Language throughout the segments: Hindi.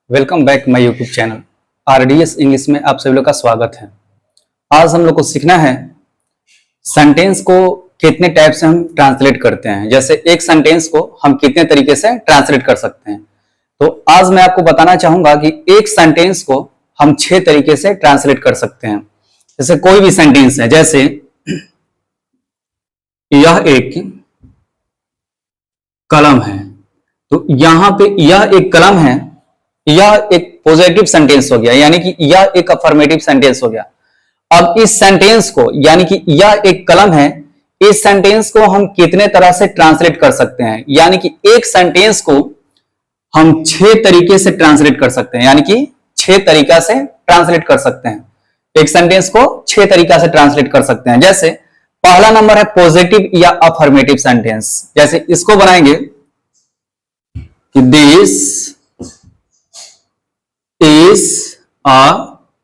Welcome back my YouTube channel RDS English में आप सभी लोग का स्वागत है। आज हम लोग को सीखना है सेंटेंस को कितने टाइप से हम ट्रांसलेट करते हैं। जैसे एक सेंटेंस को हम कितने तरीके से ट्रांसलेट कर सकते हैं। तो आज मैं आपको बताना चाहूंगा कि एक सेंटेंस को हम 6 तरीके से ट्रांसलेट कर सकते हैं। जैसे कोई भी सेंटेंस है, जैसे यह एक कलम है, तो यहां पे यह एक कलम है, यह एक पॉजिटिव सेंटेंस हो गया, यानी कि यह एक अफर्मेटिव सेंटेंस हो गया। अब इस सेंटेंस को, यानी कि यह एक कलम है, इस सेंटेंस को हम कितने तरह से ट्रांसलेट कर सकते हैं, यानी कि एक सेंटेंस को हम 6 तरीके से ट्रांसलेट कर सकते हैं, यानी कि 6 तरीका से ट्रांसलेट कर सकते हैं। एक सेंटेंस को 6 तरीका से ट्रांसलेट कर सकते हैं। जैसे पहला नंबर है पॉजिटिव या अफर्मेटिव सेंटेंस। जैसे इसको बनाएंगे कि दिस इज अ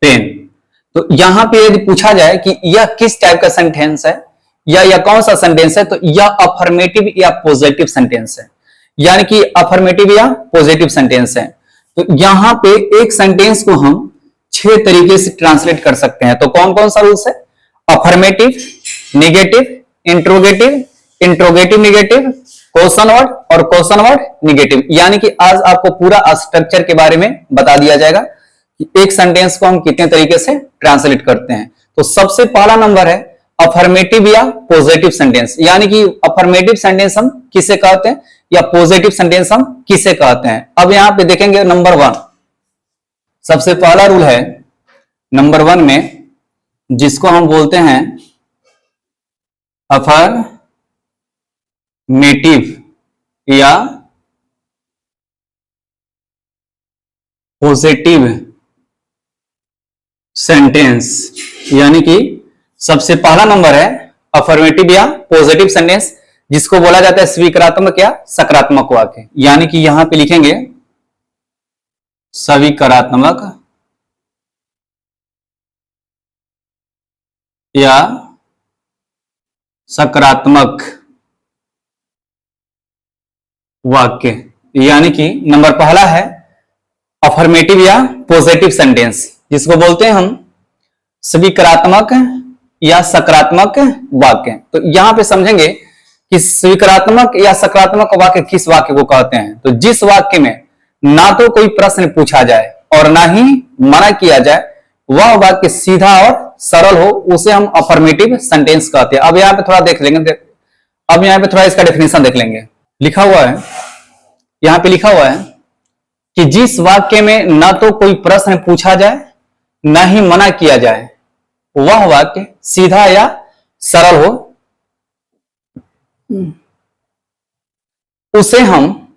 पेन। तो यहां पे यदि पूछा जाए कि यह किस टाइप का सेंटेंस है या यह कौन सा सेंटेंस है, तो यह अफर्मेटिव या पॉजिटिव सेंटेंस है, यानी कि अफर्मेटिव या पॉजिटिव सेंटेंस है। तो यहां पे एक सेंटेंस को हम 6 तरीके से ट्रांसलेट कर सकते हैं। तो कौन कौन सा रूल्स है? Affirmative, negative, interrogative, interrogative negative, question word और क्वेश्चन वर्ड नेगेटिव। यानी कि आज आपको पूरा स्ट्रक्चर के बारे में बता दिया जाएगा कि एक सेंटेंस को हम कितने तरीके से ट्रांसलेट करते हैं। तो सबसे पहला नंबर है अफर्मेटिव या पॉजिटिव सेंटेंस, यानी कि अफर्मेटिव सेंटेंस हम किसे कहते हैं या पॉजिटिव सेंटेंस हम किसे कहते हैं। अब यहां पे देखेंगे नंबर 1, सबसे पहला रूल है नंबर 1 में, जिसको हम बोलते हैं अफर्मेटिव या पॉजिटिव सेंटेंस, यानी कि सबसे पहला नंबर है अफर्मेटिव या पॉजिटिव सेंटेंस, जिसको बोला जाता है स्वीकारात्मक या सकारात्मक वाक्य। यानी कि यहां पे लिखेंगे स्वीकारात्मक या सकारात्मक वाक्य। यानी कि नंबर पहला है अफर्मेटिव या पॉजिटिव सेंटेंस, जिसको बोलते हैं हम स्वीकारात्मक या सकारात्मक वाक्य। तो यहां पे समझेंगे कि स्वीकारात्मक या सकारात्मक वाक्य किस वाक्य को कहते हैं। तो जिस वाक्य में ना तो कोई प्रश्न पूछा जाए और ना ही मना किया जाए, वह वाक्य सीधा और सरल हो, उसे हम अफर्मेटिव सेंटेंस कहते हैं। अब यहां पे थोड़ा देख लेंगे, अब यहां पे थोड़ा इसका डेफिनेशन देख लेंगे। लिखा हुआ है, यहां पे लिखा हुआ है कि जिस वाक्य में ना तो कोई प्रश्न पूछा जाए ना ही मना किया जाए, वह वाक्य सीधा या सरल हो, उसे हम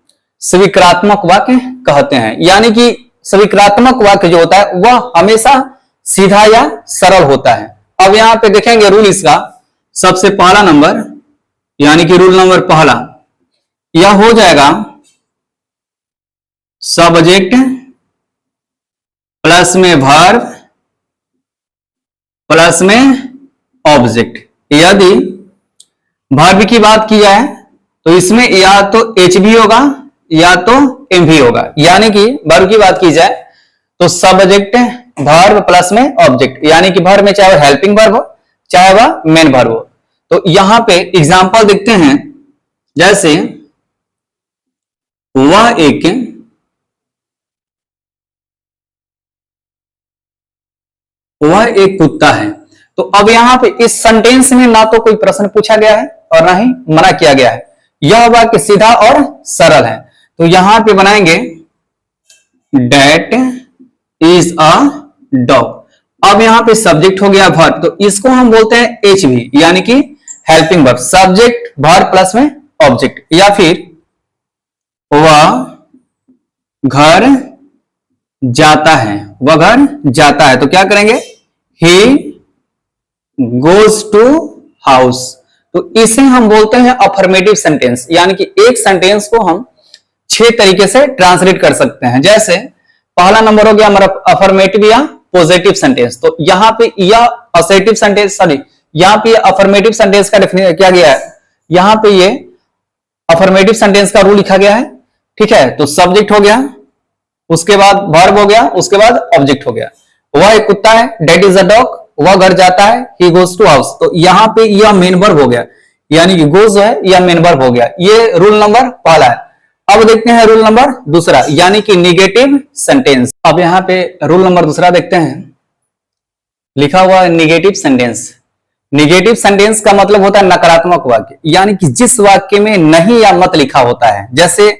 स्वीकारात्मक वाक्य कहते हैं। यानी कि स्वीकारात्मक वाक्य जो होता है वह हमेशा सीधा या सरल होता है। अब यहां पे देखेंगे रूल इसका, सबसे पहला नंबर, यानी कि रूल नंबर पहला, यह हो जाएगा सब्जेक्ट प्लस में वर्ब प्लस में ऑब्जेक्ट। यदि वर्ब की बात की जाए तो इसमें या तो एच भी होगा या तो एम भी होगा। यानी कि वर्ब की बात की जाए तो सब्जेक्ट वर्ब प्लस में ऑब्जेक्ट, यानी कि वर्ब में चाहे वह हेल्पिंग वर्ब हो चाहे वह मेन वर्ब हो। तो यहां पे एग्जांपल देखते हैं, जैसे वह एक कुत्ता है। तो अब यहां पे इस सेंटेंस में ना तो कोई प्रश्न पूछा गया है और ना ही मना किया गया है, यह वाक्य सीधा और सरल है। तो यहां पे बनाएंगे डेट इज अ डॉग। अब यहां पे सब्जेक्ट हो गया वर्ब, तो इसको हम बोलते हैं एच भी, यानी कि helping verb, subject verb plus में ऑब्जेक्ट। या फिर वह घर जाता है, वह घर जाता है, तो क्या करेंगे, ही गोज टू हाउस। तो इसे हम बोलते हैं अफर्मेटिव सेंटेंस, यानी कि एक सेंटेंस को हम 6 तरीके से ट्रांसलेट कर सकते हैं। जैसे पहला नंबर हो गया हमारा अफर्मेटिव या पॉजिटिव सेंटेंस। तो यहां पे यह असर्टिव सेंटेंस, सॉरी, यहां पे अफर्मेटिव सेंटेंस का डेफिनेशन क्या गया है, यहां पे ये अफर्मेटिव सेंटेंस का रूल लिखा गया है। ठीक है, तो सब्जेक्ट हो गया उसके बाद वर्ब हो गया, उसके बाद ऑब्जेक्ट हो गया। वह एक कुत्ता है, डेट इज अ डॉग, वह घर जाता है, ही गोज टू हाउस। तो यहां पे यह मेन वर्ब हो गया, यानी कि गोज जो है यह मेन वर्ब हो गया। ये रूल नंबर पहला है। अब देखते हैं रूल नंबर दूसरा, यानी कि निगेटिव सेंटेंस। अब यहां पे रूल नंबर दूसरा देखते हैं, लिखा हुआ है निगेटिव सेंटेंस। निगेटिव सेंटेंस का मतलब होता है नकारात्मक वाक्य, यानी कि जिस वाक्य में नहीं या मत लिखा होता है। जैसे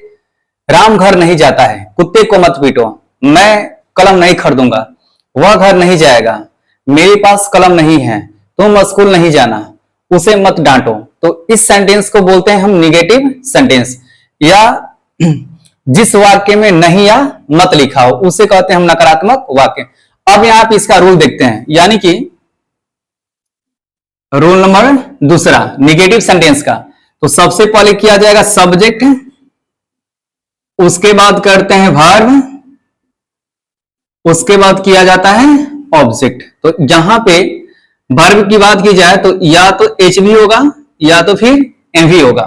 राम घर नहीं जाता है, कुत्ते को मत पीटो, मैं कलम नहीं खरीदूंगा, वह घर नहीं जाएगा, मेरे पास कलम नहीं है, तुम स्कूल नहीं जाना, उसे मत डांटो। तो इस सेंटेंस को बोलते हैं हम निगेटिव सेंटेंस, या जिस वाक्य में नहीं या मत लिखा हो उसे कहते हैं हम नकारात्मक वाक्य। अब यहां पे इसका रूल देखते हैं, यानी कि रूल नंबर दूसरा निगेटिव सेंटेंस का। तो सबसे पहले किया जाएगा सब्जेक्ट, उसके बाद करते हैं वर्ब, उसके बाद किया जाता है ऑब्जेक्ट। तो यहां पे वर्ब की बात की जाए तो या तो एचवी होगा या तो फिर एमवी होगा।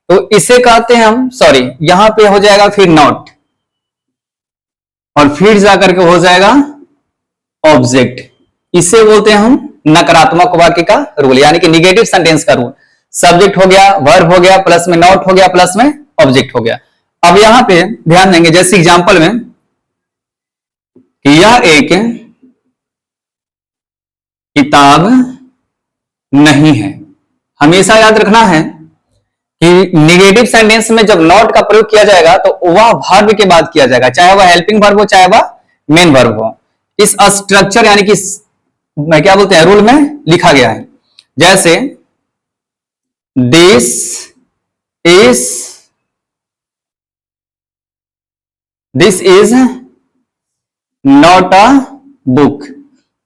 तो इसे कहते हैं हम, सॉरी यहां पे हो जाएगा फिर नॉट, और फिर जाकर के हो जाएगा ऑब्जेक्ट। इसे बोलते हैं हम नकारात्मक वाक्य का रूल, यानी कि निगेटिव सेंटेंस का रूल। सब्जेक्ट हो गया, वर्ब हो गया, प्लस में नॉट हो गया, प्लस में ऑब्जेक्ट हो गया। अब यहां पे ध्यान देंगे, जैसे एग्जांपल में कि यह एक किताब नहीं है। हमेशा याद रखना है कि निगेटिव सेंटेंस में जब नॉट का प्रयोग किया जाएगा तो वह वर्ब के बाद किया जाएगा, चाहे वह हेल्पिंग वर्ब हो चाहे वह मेन वर्ब हो। इस स्ट्रक्चर यानी कि मैं क्या बोलते हैं रूल में लिखा गया है। जैसे this is not a book,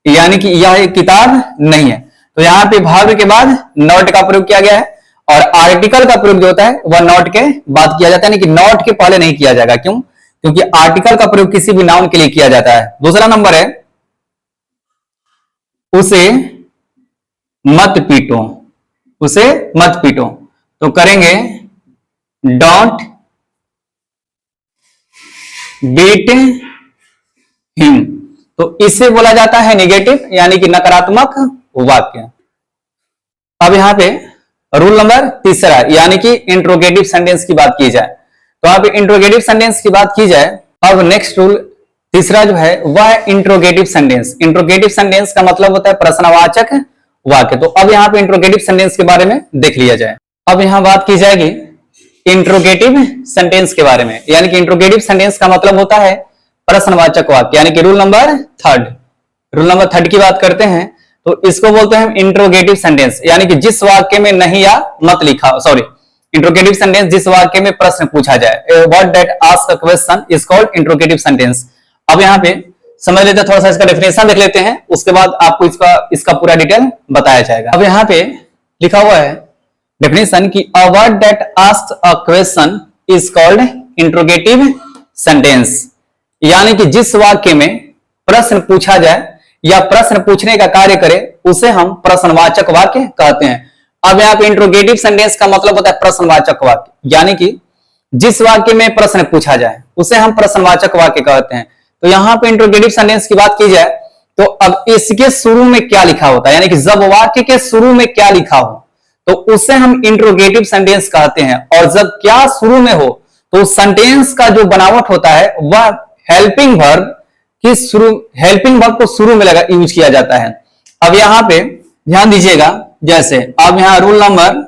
यानी कि यह एक किताब नहीं है। तो यहां पे वर्ब के बाद नॉट का प्रयोग किया गया है, और आर्टिकल का प्रयोग जो होता है वह नॉट के बाद किया जाता है, यानी कि नॉट के पहले नहीं किया जाएगा। क्यों? क्योंकि आर्टिकल का प्रयोग किसी भी नाउन के लिए किया जाता है। दूसरा नंबर है उसे मत पीटो, उसे मत पीटो। तो करेंगे डोंट बीट हिम। तो इससे बोला जाता है निगेटिव, यानी कि नकारात्मक वाक्य। अब यहां पे रूल नंबर तीसरा, यानी कि इंट्रोगेटिव सेंटेंस की बात की जाए। तो यहां पे इंट्रोगेटिव सेंटेंस की बात की जाए, अब नेक्स्ट रूल तीसरा जो है वह है इंट्रोगेटिव सेंटेंस। इंट्रोगेटिव सेंटेंस का मतलब होता है प्रश्नवाचक वाक्य। तो अब यहां पे इंट्रोगेटिव सेंटेंस के बारे में देख लिया जाए। अब यहां बात की जाएगी इंट्रोगेटिव सेंटेंस के बारे में, यानी कि इंट्रोगेटिव सेंटेंस का मतलब होता है प्रश्नवाचक वाक्य, यानी कि रूल नंबर थर्ड की बात करते हैं। तो इसको बोलते हैं इंट्रोगेटिव सेंटेंस, यानी कि जिस वाक्य में नहीं या मत लिखा, सॉरी इंट्रोगेटिव सेंटेंस जिस वाक्य में प्रश्न पूछा जाए, word that ask a question is called interrogative sentence. अब यहाँ पे समझ लेते हैं, थोड़ा सा इसका डेफिनेशन देख लेते हैं, उसके बाद आपको इसका पूरा डिटेल बताया जाएगा। अब यहाँ पे लिखा हुआ है डेफिनेशन कि a word that asks a question is called interrogative sentence, यानी कि जिस वाक्य में प्रश्न पूछा जाए या प्रश्न पूछने का कार्य करे उसे हम प्रश्नवाचक वाक्य कहते हैं। अब यहाँ पे इंट्रोगेटिव सेंटेंस का मतलब होता है प्रश्नवाचक वाक्य, यानी कि जिस वाक्य में प्रश्न पूछा जाए उसे हम प्रश्नवाचक वाक्य कहते हैं। तो यहाँ पे इंट्रोगेटिव सेंटेंस की बात की जाए तो अब इसके शुरू में क्या लिखा होता है, यानी कि जब वाक्य के शुरू में क्या लिखा हो तो उसे हम इंट्रोगेटिव सेंटेंस कहते हैं। और जब क्या शुरू में हो तो सेंटेंस का जो बनावट होता है वह हेल्पिंग वर्ब को शुरू में लगा यूज किया जाता है। अब यहां पे ध्यान दीजिएगा, जैसे अब यहां रूल नंबर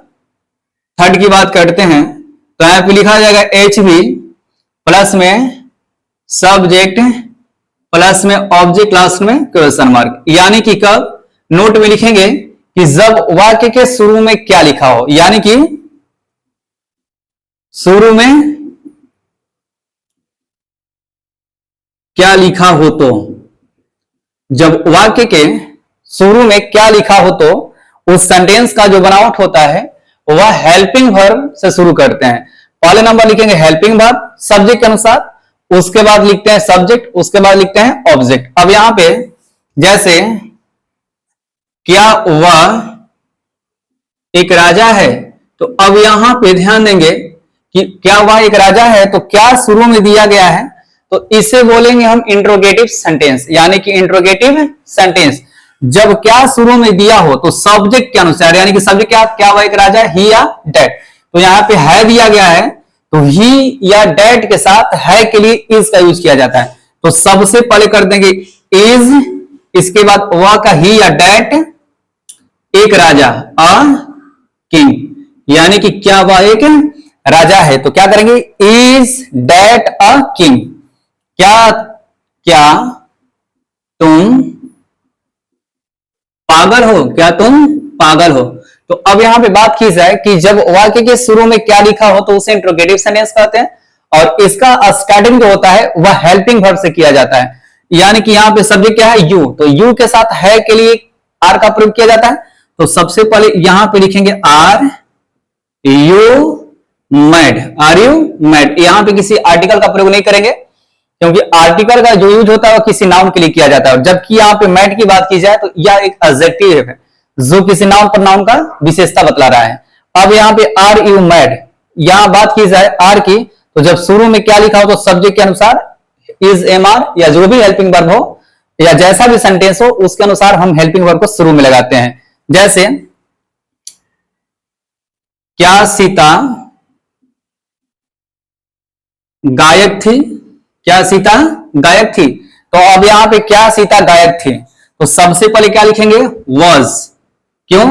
थर्ड की बात करते हैं तो यहां पे लिखा जाएगा HV प्लस में सब्जेक्ट प्लस में ऑब्जेक्ट लास्ट में क्वेश्चन मार्क, यानी कि कब नोट में लिखेंगे कि जब वाक्य के शुरू में क्या लिखा हो, यानी कि शुरू में क्या लिखा हो, तो जब वाक्य के शुरू में क्या लिखा हो तो उस सेंटेंस का जो बनावट होता है वह हेल्पिंग वर्ब से शुरू करते हैं। पहले नंबर लिखेंगे हेल्पिंग वर्ब सब्जेक्ट के अनुसार, उसके बाद लिखते हैं सब्जेक्ट, उसके बाद लिखते हैं ऑब्जेक्ट। अब यहां पे जैसे क्या वह एक राजा है, तो अब यहां पे ध्यान देंगे कि क्या वह एक राजा है, तो क्या शुरू में दिया गया है तो इसे बोलेंगे हम इंट्रोगेटिव सेंटेंस, यानी कि इंट्रोगेटिव सेंटेंस जब क्या शुरू में दिया हो तो सब्जेक्ट के अनुसार, यानी कि सब्जेक्ट क्या क्या हुआ, एक राजा ही या डेट। तो यहाँ पे है दिया गया है तो ही या डेट के साथ है के लिए इज का यूज किया जाता है। तो सबसे पहले कर देंगे इज, इसके बाद वह का ही या डेट, एक राजा अ किंग, यानी कि क्या वह एक राजा है। तो क्या करेंगे, इज डेट अ किंग, क्या क्या तुम पागल हो, क्या तुम पागल हो। तो अब यहां पे बात की जाए कि जब वाक्य के शुरू में क्या लिखा हो तो उसे इंट्रोगेटिव सेंटेंस कहते हैं, और इसका स्टार्टिंग जो होता है वह हेल्पिंग वर्ब से किया जाता है। यानी कि यहाँ पे सब्जेक्ट क्या है, यू, तो यू के साथ है के लिए आर का प्रयोग किया जाता है। तो सबसे पहले यहां पे लिखेंगे are you mad, are you mad. यहां पे किसी आर्टिकल का प्रयोग नहीं करेंगे क्योंकि आर्टिकल का जो यूज होता है वो किसी नाउन के लिए किया जाता है, जबकि यहाँ पे मैड की बात की जाए तो यह एक एडजेक्टिव है जो किसी नाउन पर नाउन का विशेषता बतला रहा है। अब यहाँ पे आर यू मैड, यहां बात की जाए आर की, तो जब शुरू में क्या लिखा हो तो सब्जेक्ट के अनुसार इज एम आर या जो भी हेल्पिंग वर्ब हो या जैसा भी सेंटेंस हो उसके अनुसार हम हेल्पिंग वर्ब को शुरू में लगाते हैं। जैसे क्या सीता गायक थी, क्या सीता गायक थी। तो अब यहां पे क्या सीता गायक थी, तो सबसे पहले क्या लिखेंगे, वॉज, क्यों,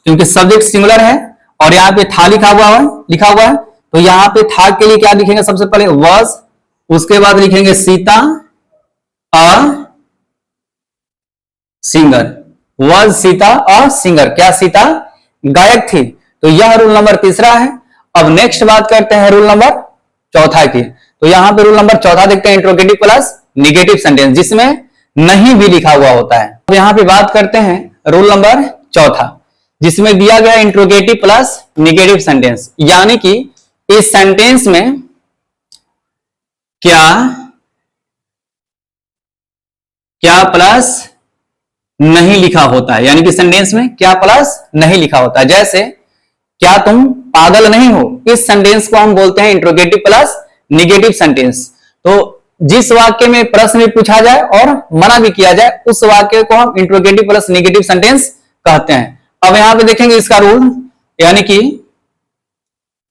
क्योंकि सब्जेक्ट सिंगुलर है और यहां पे था लिखा हुआ है। तो यहां पे था के लिए क्या लिखेंगे, सबसे पहले वॉज, उसके बाद लिखेंगे Sita a singer, was Sita a singer, क्या सीता गायक थी। तो यह रूल नंबर तीसरा है। अब नेक्स्ट बात करते हैं रूल नंबर चौथा की। तो यहां पे रूल नंबर चौथा देखते हैं, इंट्रोगेटिव प्लस निगेटिव सेंटेंस जिसमें नहीं भी लिखा हुआ होता है। अब यहां पे बात करते हैं रूल नंबर चौथा जिसमें दिया गया इंट्रोगेटिव प्लस निगेटिव सेंटेंस, यानी कि इस सेंटेंस में क्या क्या प्लस नहीं लिखा होता है, यानी कि सेंटेंस में क्या प्लस नहीं लिखा होता है। जैसे क्या तुम पागल नहीं हो, इस सेंटेंस को हम बोलते हैं इंट्रोगेटिव प्लस निगेटिव सेंटेंस। तो जिस वाक्य में प्रश्न भी पूछा जाए और मना भी किया जाए उस वाक्य को हम इंट्रोगेटिव प्लस निगेटिव सेंटेंस कहते हैं। अब यहां पे देखेंगे इसका रूल, यानी कि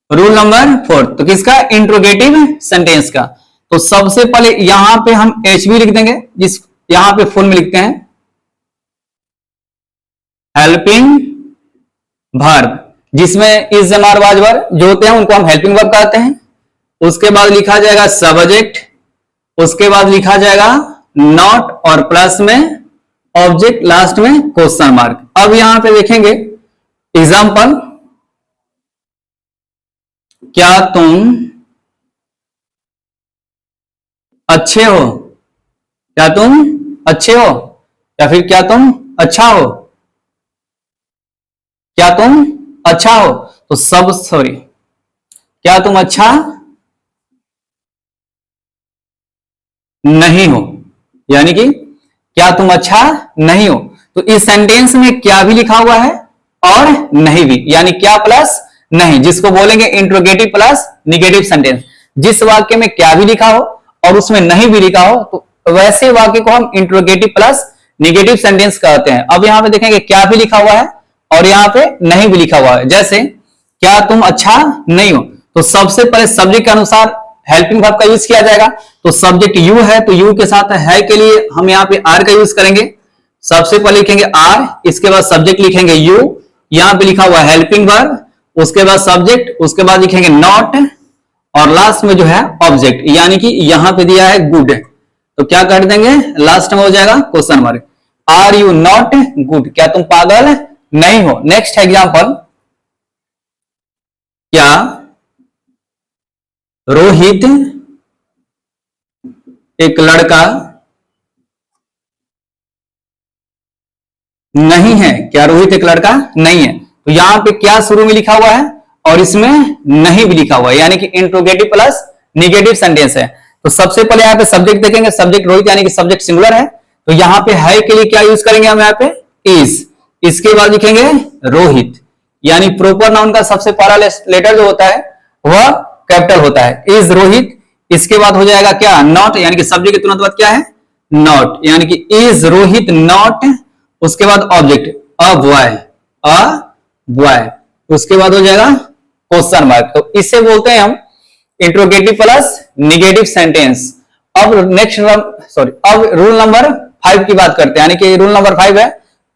रूल नंबर 4, तो किसका, इंट्रोगेटिव सेंटेंस का। तो सबसे पहले यहां पे हम एच भी लिख देंगे, जिस यहां पे फुल में लिखते हैं हेल्पिंग वर्ब, जिसमें इज जमार वाज वर्ब जो होते हैं उनको हम हेल्पिंग वर्ब कहते हैं। उसके बाद लिखा जाएगा सब्जेक्ट, उसके बाद लिखा जाएगा नॉट और प्लस में ऑब्जेक्ट, लास्ट में क्वेश्चन मार्क। अब यहां पे देखेंगे एग्जांपल, क्या तुम अच्छे हो, क्या तुम अच्छे हो, या फिर क्या तुम अच्छा हो, क्या तुम अच्छा हो। तो सब सॉरी क्या तुम अच्छा नहीं हो, यानी कि क्या तुम अच्छा नहीं हो। तो इस सेंटेंस में क्या भी लिखा हुआ है और नहीं भी, यानी क्या प्लस नहीं, जिसको बोलेंगे इंट्रोगेटिव प्लस निगेटिव सेंटेंस। जिस वाक्य में क्या भी लिखा हो और उसमें नहीं भी लिखा हो तो वैसे वाक्य को हम इंट्रोगेटिव प्लस निगेटिव सेंटेंस कहते हैं। अब यहां पे देखेंगे क्या भी लिखा हुआ है और यहां पे नहीं भी लिखा हुआ है। जैसे क्या तुम अच्छा नहीं हो, तो सबसे पहले सब्जेक्ट के अनुसार हेल्पिंग वर्ब का यूज किया जाएगा। तो सब्जेक्ट यू है तो यू के साथ है के लिए हम यहाँ पे आर का यूज करेंगे। सबसे पहले लिखेंगे आर, इसके बाद सब्जेक्ट लिखेंगे यू, यहां पे लिखा हुआ हेल्पिंग वर्ब, उसके बाद सब्जेक्ट, उसके बाद लिखेंगे नॉट और लास्ट में जो है ऑब्जेक्ट, यानी कि यहां पे दिया है गुड, तो क्या कर देंगे लास्ट में हो जाएगा question mark. Are you not good, क्या तुम पागल नहीं हो। नेक्स्ट एग्जांपल, क्या रोहित एक लड़का नहीं है, क्या रोहित एक लड़का नहीं है। तो यहां पे क्या शुरू में लिखा हुआ है और इसमें नहीं भी लिखा हुआ है, यानी कि इंट्रोगेटिव प्लस निगेटिव सेंटेंस है। तो सबसे पहले यहाँ पे सब्जेक्ट देखेंगे, सब्जेक्ट रोहित यानी कि सब्जेक्ट सिंगुलर है, तो यहां पे है के लिए क्या यूज करेंगे हम यहाँ पे इज, इसके बाद लिखेंगे रोहित, यानी प्रॉपर नाउन का सबसे पहला लेटर जो होता है वह कैपिटल होता है, इज रोहित। इसके बाद हो जाएगा क्या, नॉट, यानी कि सब्जेक्ट के तुरंत बाद क्या है, नॉट, यानी कि इज रोहित नॉट, उसके बाद object a boy, a boy, उसके बाद हो जाएगा क्वेश्चन मार्क। तो इसे बोलते हैं हम इंट्रोगेटिव प्लस निगेटिव सेंटेंस। अब अब रूल नंबर 5 की बात करते हैं, यानी कि रूल नंबर 5 है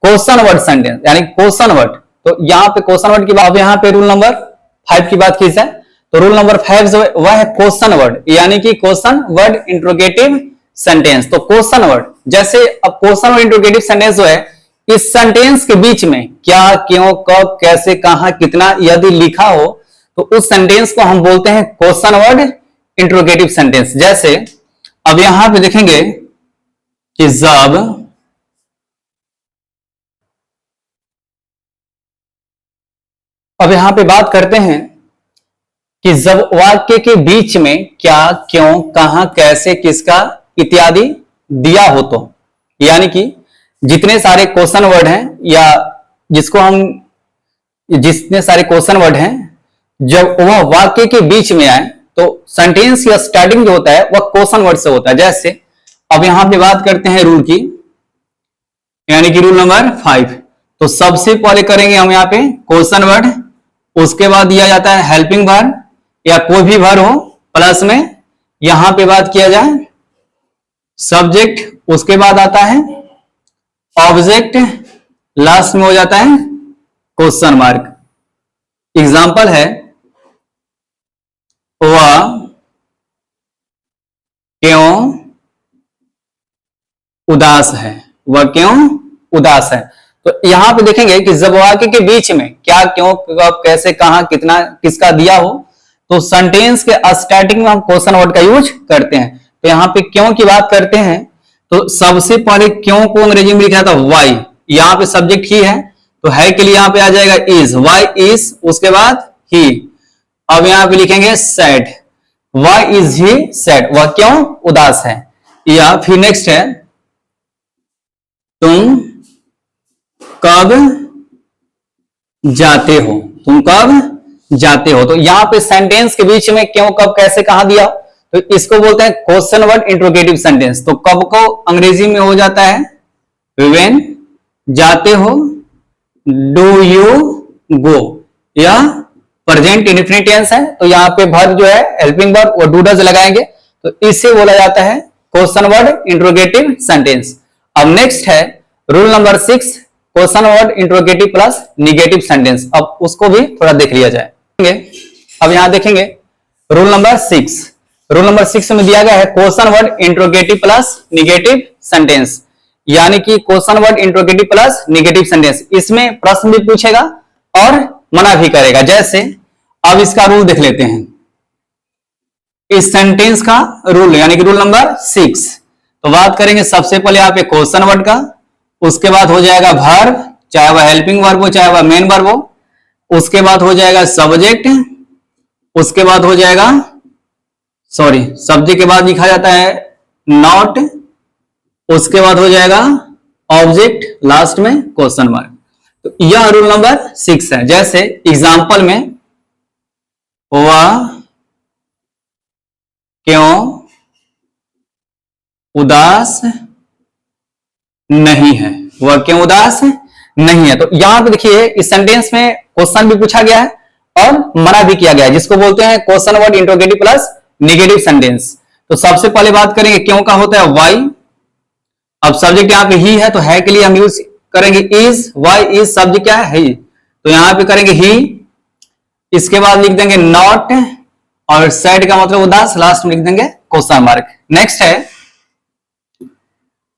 क्वेश्चन वर्ड सेंटेंस, यानी क्वेश्चन वर्ड। तो यहाँ पे क्वेश्चन वर्ड की बात, यहाँ पे रूल नंबर 5 की बात की जाए तो रूल नंबर 5 जो है वह है क्वेश्चन वर्ड, यानी कि क्वेश्चन वर्ड इंट्रोगेटिव सेंटेंस। तो क्वेश्चन वर्ड, जैसे अब क्वेश्चन वर्ड इंट्रोगेटिव सेंटेंस जो है, इस सेंटेंस के बीच में क्या, क्यों, कब, कैसे, कहां, कितना यदि लिखा हो तो उस सेंटेंस को हम बोलते हैं क्वेश्चन वर्ड इंट्रोगेटिव सेंटेंस। जैसे अब यहां पे देखेंगे कि जब अब यहां पे बात करते हैं कि जब वाक्य के बीच में क्या, क्यों, कहां, कैसे, किसका इत्यादि दिया हो तो, यानी कि जितने सारे क्वेश्चन वर्ड हैं या जितने सारे क्वेश्चन वर्ड हैं, जब वह वाक्य के बीच में आए तो सेंटेंस या स्टार्टिंग जो होता है वह क्वेश्चन वर्ड से होता है। जैसे अब यहां पे बात करते हैं रूल की, यानी कि रूल नंबर 5। तो सबसे पहले करेंगे हम यहाँ पे क्वेश्चन वर्ड, उसके बाद दिया जाता है हेल्पिंग वर्ड या कोई भी वर्ड हो, प्लस में यहां पे बात किया जाए सब्जेक्ट, उसके बाद आता है ऑब्जेक्ट, लास्ट में हो जाता है क्वेश्चन मार्क। एग्जाम्पल है वह क्यों उदास है, वह क्यों उदास है। तो यहां पे देखेंगे कि जब वाक्य के बीच में क्या, क्यों, कब, कैसे, कहां, कितना, किसका दिया हो तो सेंटेंस के स्टार्टिंग में हम क्वेश्चन वर्ड का यूज करते हैं। तो यहां पे क्यों की बात करते हैं तो सबसे पहले क्यों को अंग्रेजी में लिखा था वाई, यहां पे सब्जेक्ट ही है तो है के लिए यहां पे आ जाएगा इज, वाई इज, उसके बाद ही। अब यहां पे लिखेंगे sad, why is he sad, वह क्यों उदास है। या फिर नेक्स्ट है तुम कब जाते हो, तुम कब जाते हो। तो यहां पे सेंटेंस के बीच में क्यों, कब, कैसे, कहां दिया तो इसको बोलते हैं क्वेश्चन वर्ड इंट्रोगेटिव सेंटेंस। तो कब को अंग्रेजी में हो जाता है व्हेन, जाते हो डू यू गो, या प्रेजेंट इंडेफिनिट टेंस है तो यहां पे वर्ब जो है हेल्पिंग वर्ब और डू डज लगाएंगे तो इसे बोला जाता है क्वेश्चन वर्ड इंट्रोगेटिव सेंटेंस। अब नेक्स्ट है rule number 6 question word interrogative plus negative sentence. अब उसको भी थोड़ा देख लिया जाए। अब यहां देखेंगे रूल नंबर 6, रूल नंबर 6 में दिया गया है question word interrogative plus negative sentence, यानी कि question word interrogative plus negative sentence. इसमें प्रश्न भी पूछेगा और मना भी करेगा। जैसे अब इसका रूल देख लेते हैं, इस सेंटेंस का रूल यानी कि रूल नंबर 6। तो बात करेंगे सबसे पहले यहाँ पे क्वेश्चन वर्ड का, उसके बाद हो जाएगा वर्ब, चाहे वह हेल्पिंग वर्ब हो चाहे वह मेन वर्ब हो, उसके बाद हो जाएगा सब्जेक्ट, उसके बाद हो जाएगा सब्जेक्ट के बाद लिखा जाता है नॉट, उसके बाद हो जाएगा ऑब्जेक्ट, लास्ट में क्वेश्चन मार्क। तो यह रूल नंबर 6 है। जैसे एग्जाम्पल में वह क्यों उदास नहीं है, वह क्यों उदास नहीं है। तो यहां पे देखिए इस सेंटेंस में क्वेश्चन भी पूछा गया है और मना भी किया गया है, जिसको बोलते हैं question word interrogative plus negative sentence. तो सबसे पहले बात करेंगे क्यों का होता है वाई। अब सब्जेक्ट यहां पे ही है तो है के लिए हम यूज करेंगे इज, वाई इज सब्जेक्ट क्या है ही, तो यहां पे करेंगे ही, इसके बाद लिख देंगे नॉट और सैड का मतलब उदास, लास्ट में लिख देंगे क्वेश्चन मार्क। नेक्स्ट है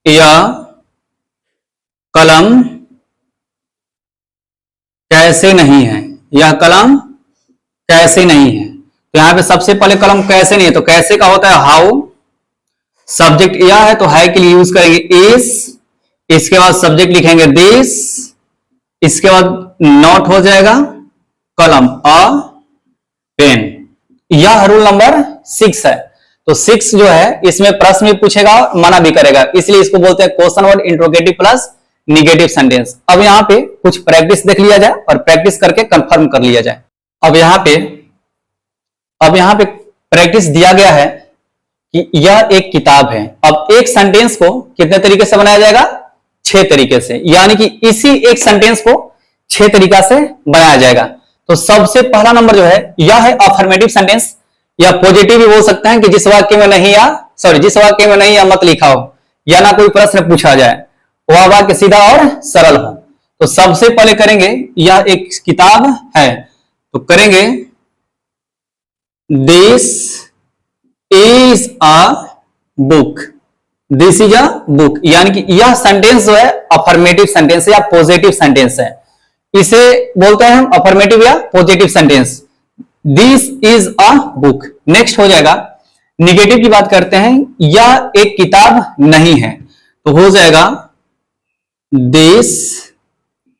यह कलम कैसे नहीं है, यह कलम कैसे नहीं है। तो यहां पे सबसे पहले कलम कैसे नहीं है तो कैसे का होता है हाउ, सब्जेक्ट यह है तो है के लिए यूज करेंगे इज, इसके बाद सब्जेक्ट लिखेंगे दिस, इसके बाद नॉट हो जाएगा कलम अ पेन। यह रूल नंबर 6 है। तो 6 जो है इसमें प्रश्न भी पूछेगा और मना भी करेगा, इसलिए इसको बोलते हैं question word interrogative plus negative sentence. अब यहां पे कुछ प्रैक्टिस देख लिया जाए और प्रैक्टिस करके कंफर्म कर लिया जाए। अब यहां पे प्रैक्टिस दिया गया है कि यह एक किताब है। अब एक सेंटेंस को कितने तरीके से बनाया जाएगा? 6 तरीके से, यानी कि इसी एक सेंटेंस को 6 तरीका से बनाया जाएगा। तो सबसे पहला नंबर जो है यह है अफर्मेटिव सेंटेंस, या पॉजिटिव भी बोल सकते हैं कि जिस वाक्य में नहीं जिस वाक्य में नहीं या मत लिखा हो, या ना कोई प्रश्न पूछा जाए, वह वाक्य सीधा और सरल हो। तो सबसे पहले करेंगे यह एक किताब है, तो करेंगे this is a book, this is a book, यानी कि यह सेंटेंस जो है अफर्मेटिव सेंटेंस है या पॉजिटिव सेंटेंस है। इसे बोलते हैं हम अफर्मेटिव या positive sentence. This is a book. Next हो जाएगा निगेटिव की बात करते हैं, यह एक किताब नहीं है, तो हो जाएगा this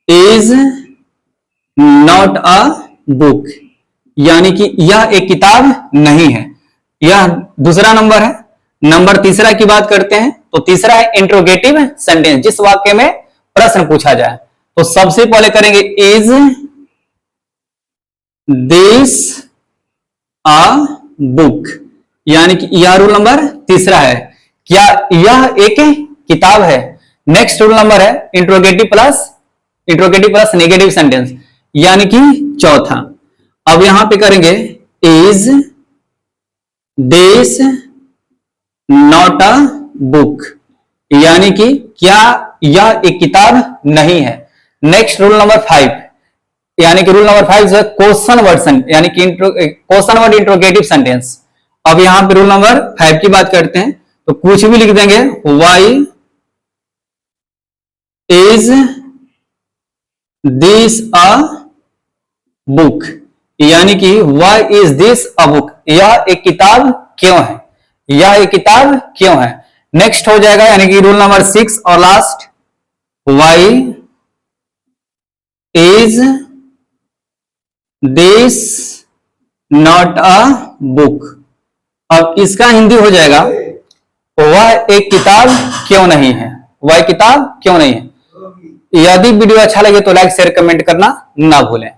is not a book, यानी कि यह एक किताब नहीं है। यह दूसरा नंबर है। नंबर तीसरा की बात करते हैं, तो तीसरा है इंट्रोगेटिव सेंटेंस, जिस वाक्य में प्रश्न पूछा जाए। तो सबसे पहले करेंगे इज दिस अ बुक, यानी कि यह रूल नंबर तीसरा है, क्या यह एक किताब है। नेक्स्ट रूल नंबर है इंट्रोगेटिव प्लस नेगेटिव सेंटेंस, यानी कि चौथा। अब यहां पे करेंगे is this not a book, यानी कि क्या यह एक किताब नहीं है। नेक्स्ट रूल नंबर 5, यानी कि रूल नंबर 5 है क्वेश्चन वर्ड, यानी कि क्वेश्चन वर्ड इंट्रोगेटिव सेंटेंस। अब यहां पे रूल नंबर 5 की बात करते हैं, तो कुछ भी लिख देंगे, why is this a book, यानी कि why is this a book, यह एक किताब क्यों है, यह एक किताब क्यों है। नेक्स्ट हो जाएगा यानी कि रूल नंबर 6 और last, why is this not a book. अब इसका हिंदी हो जाएगा वह एक किताब क्यों नहीं है, वह किताब क्यों नहीं है। यदि वीडियो अच्छा लगे तो लाइक शेयर कमेंट करना ना भूलें।